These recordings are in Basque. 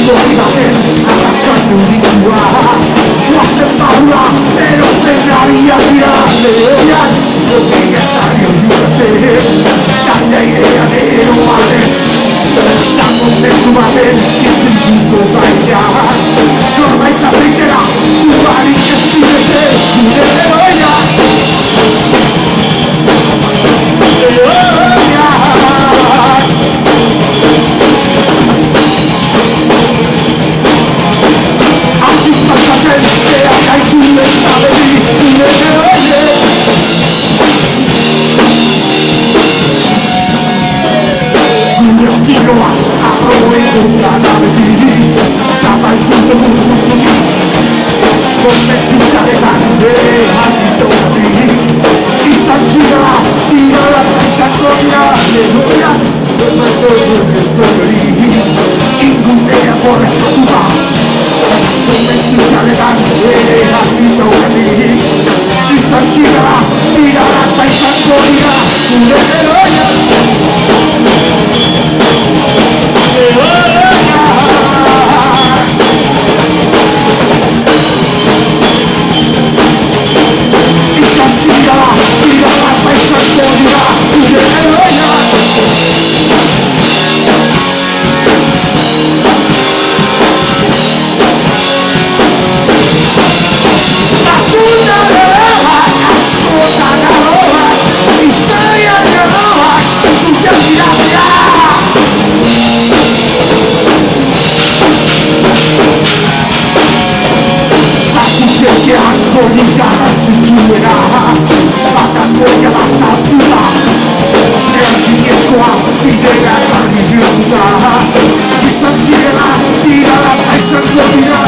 Igoigaten arratzatu ditzua Guazen barra erotzen ariak dira Lehoiak Dozik ez da nion duratzen Galdeirean eroaren Da momentu baten Izintuko baina Norbaita zeitera Zubarik ez direze Gure lehoiak Estiloaz arroetan beti Zapalkutu Konbentzitzaretan behantitoti Izan zidala, tirala izango dira Lehoiak, berbertu ez berri Ingutea forrekatu da Konbentzitzaretan behantitoti Izan zidala, tirala izango dira Gure lehoiak Garrantzitsuena Batako jala zartu da Erantzinezkoa bidea garri bihurtu da Izan zirela tirala izango dira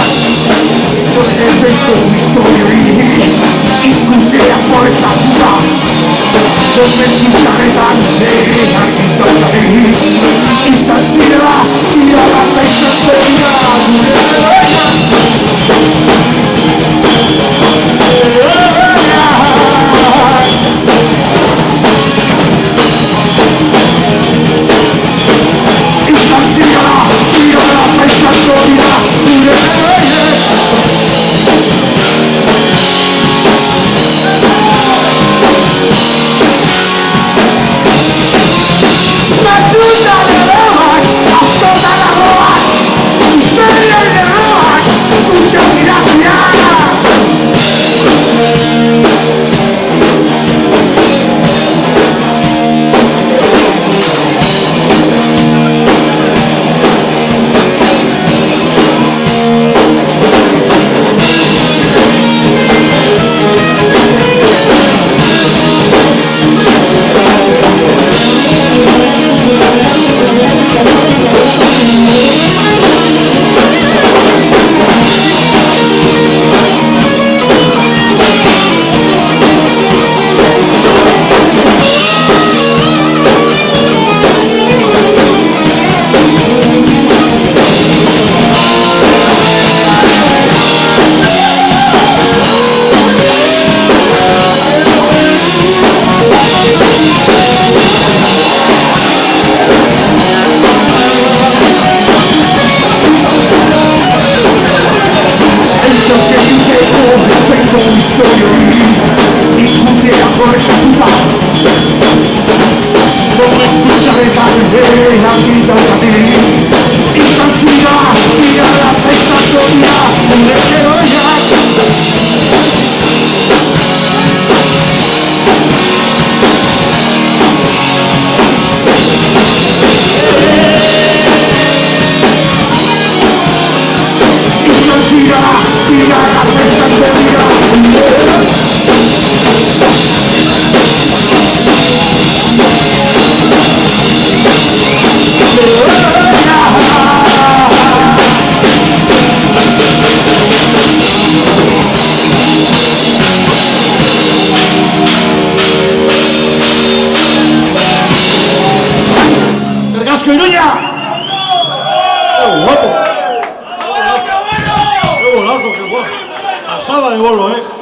Ez eizko historiari Ikutea forrekatu da Konbentzitzaretan behantitoti Izan zirela tirala izango dira Gure lehoiak Ikutea forrekatu da Konbentzitzaretan behantitoti Izan zirela tirala izango dira Gure lehoiak Izan zirela tirala izango dira ¡Casco Iruña! ¡Qué guapo! ¡Qué golazo, qué guapo! Pasada de bolo,